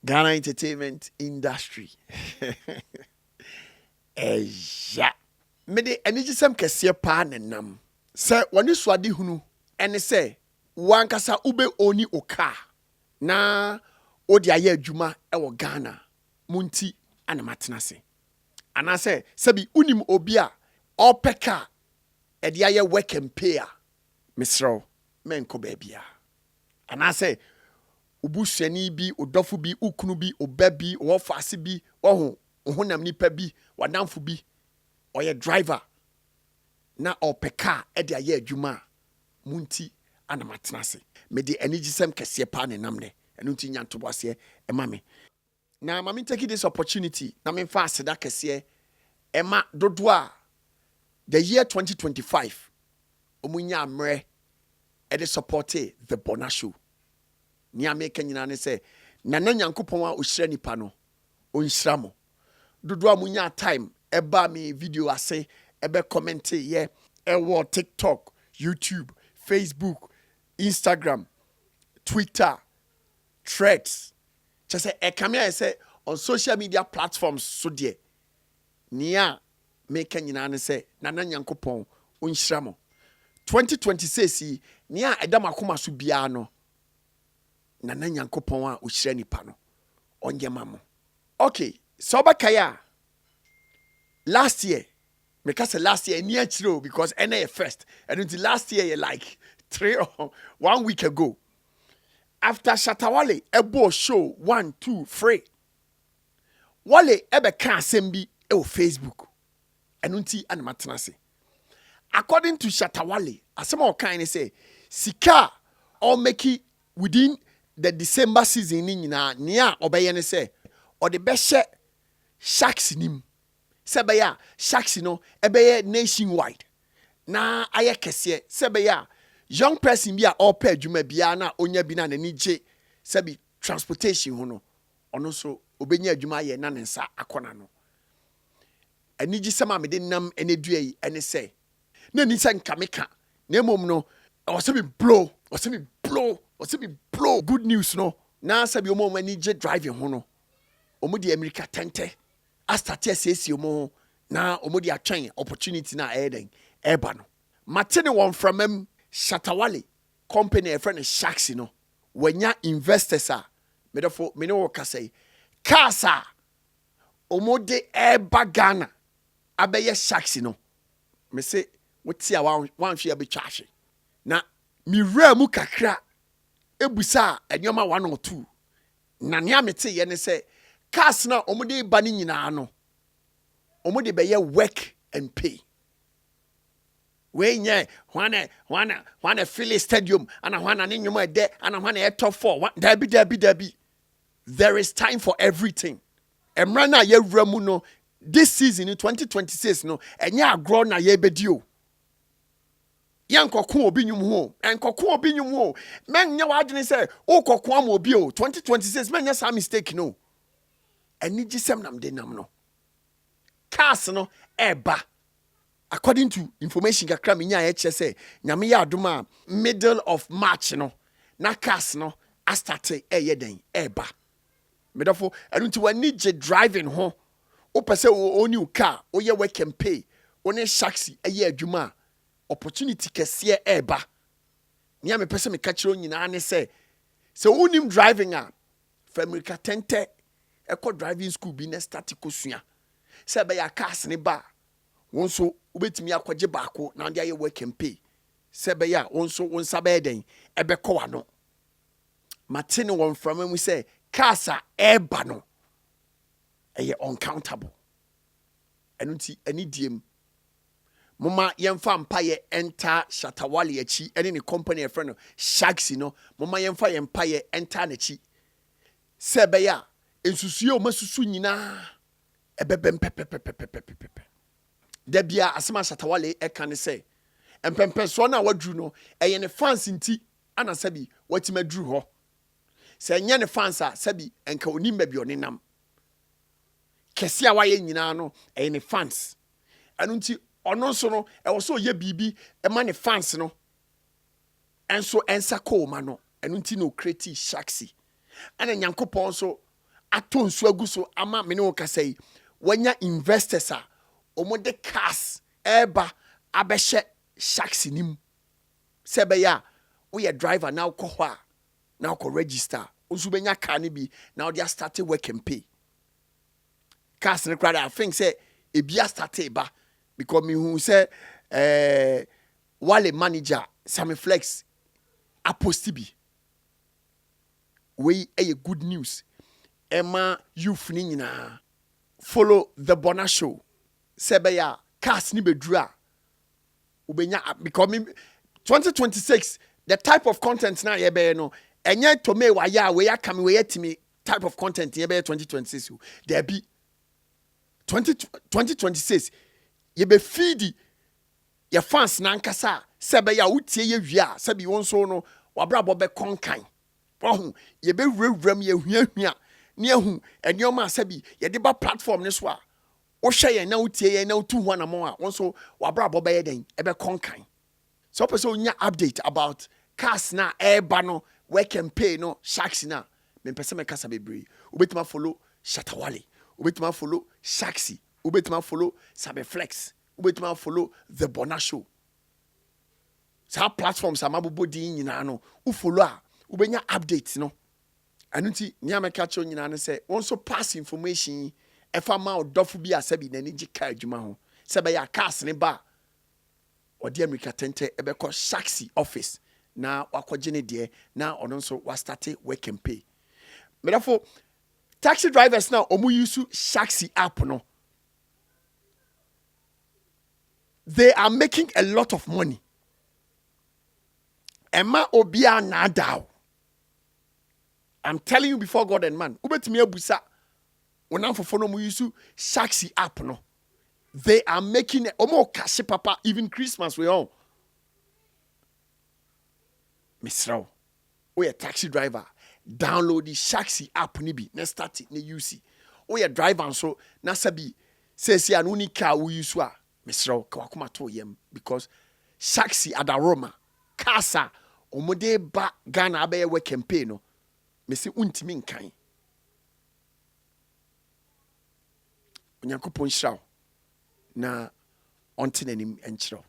Ghana entertainment industry. Yeah. Mede energy sem kese pa nenam. Se wani swadi hunu ene se wankasa ube oni oka na odi aye adwuma ewo Ghana munti ana matena se. Ana se sebi unim obi a opeka edi aye work and pay a misro menko baabia. Ana se ubusuani bi odofo bi ukunu bi oba bi wofase bi ohun honam nipa bi wadamfo bi oye driver na opeka e de aye adwuma munti ana matena se me de anigisem kese pa ne namne eno nti nyantobo ase e ma me na ma me take this opportunity na me fa aseda kese e ma dodo a the year 2025 omunya amre e de support the Bonah Show ni ameka nyina ne se nana nyankopon a ohira nipa no onhira mo dodo a munya time eba me video ase ebe comment ye ewo TikTok, YouTube, Facebook, Instagram, Twitter, Threads. Just say come here say on social media platforms so there. Nia make nyina ne say nana nyankopon onhira mo 2026 nia edam akoma so bia no nana nyankopon a ohira nipa no onye mamo. Okay, so bakaya last year because last year near true because NA first and until last year like 3 or 1 week ago after Shatta Wale ebo show 1 2 3 Wale ebe ka asem bi Facebook and until animatena se according to Shatta Wale asem o kan say sika or make it within the December season ni nyina nia obeye ne say or the best Shaxi nim Sebeya Shaxi no ebeye nationwide na aye kese sebeya young person bi a opa adwuma bia na onya bi na nani je sebi transportation ho no ono so obenya adwuma ye na nensa akona no ani gi sema me de nam enedua yi ene se na ni se nkameka na emom no o se bi blow good news no na sebi omom ani je driving ho no omudi America tente astati asesi omo na omodi atwen opportunity na eden eba no matene won from Shatta Wale company a friend Shaxi no wanya investors a medofo me ne wo kasai kasa omode eba Ghana abeye Shaxi no me se wotia wan hwe abetwahwe na miwra mu kakra ebusa enyoma 1 or 2 na ne amete ye ne se cars na omode ba ni nyina no omode be ye work and pay we nye wana Philly stadium ana wana ni nyuma de ana wana e top 4 dabi there is time for everything emra na ye wura mu no this season in 2026 no enye agro na ye bedio yankoko obi nyum ho enkoko obi nyum ho men nya wadwene say o kokko am obi o 2026 men nya some mistake no eni gisem nam de nam no cars no eba according to information kakra me nya ye che say nyame ya adoma middle of March no na cars no a start eye den eba medofo enu nti wani je driving ho o pese o new car o ye work and pay oni Shaxi eye adwuma opportunity kese eba nia me pese me ka kire nyina ne say se unim driving a America tente eko driving school bi na start kosua se be ya cars ne ba wonso ubetimi akwaje baako na ndi aye work and pay se be ya wonso wonsa be den ebe ko wa no matene won from mu say cars a eba no eye uncountable enunti ani diem mama yemfa mpaye enter Shatta Wale achi ene ne company e friend no Shaxi no mama yemfa yempaye enter na chi se be ya ensusuye o masusu nyina ebebem pepepepepepepe da bia asema Shatta Wale e kan se empempe so na wadru no eye ne fans nti ana sabi watima dru ho se nya ne fans a sabi enka onimba bi onenam kese a waye nyina no eye ne fans anu nti ono so no e wo so ye bibi e ma ne fans no enso ensa ko ma no anu nti no create Shaxi ana nyankopon so ato nso agu so ama me ne wo kasa yi wanya investors a omo de cars eba abɛhyɛ Shaxi nim sɛ bɛyɛ a woyɛ driver na wokɔ hɔ a na wokɔ register nso bɛnya car ne bi na wode start work and pay cars ne kora I think say ebia start ba because me hu say Wale manager Sammy Flex aposti bi we a good news Emma youth ni nyina follow the BonahShow sebeya cars ni bedura ubenya because 2026 the type of content na ye be no enye to me wa ya we aka me we yetimi type of content ye be 2026 there be 2026 ye be feed ye fans na nkasa sebeya utie ye wia sebi won so no wabrabo be konkan ohun ye be wuram ye huahua ne ahu enioma asabi ye de ba platform ne so a wo hwe ye na utie ye na utu ho na mo a won so wabrabo be ye den e be konkan so person onya update about cars na eba no work and pay no Shaxi na me pese me kasa bebre obetima follow Shatta Wale obetima follow Shaxi obetima follow Sabe Flex obetima follow TheBonahShow sa platforms amabobo din nyina no u follow a ubenya updates no anuti nya meka cho nyina no say won so pass information efa ma odofo bi asabi na ni gika adwuma ho se be ya cars ne ba odi America tente ebeko Shaxi office na wakogye ne de na ono so wa start work and pay me therefore taxi drivers now omu use Shaxi app no they are making a lot of money Emma obia na daw I'm telling you before God and man ubetimi abusa wonam fofo no mu use Shaxi app no they are making omo cash papa even Christmas we all Misraw we a taxi driver download the Shaxi app ni bi na start it na use we a driver so na sabi say an unika we use a Misraw ka wakoma to yem because Shaxi adaroma casa omode ba Ghana abaye we campaign no me se untimi nkan onyankopon hyiraw na onte nanim enkyerɛw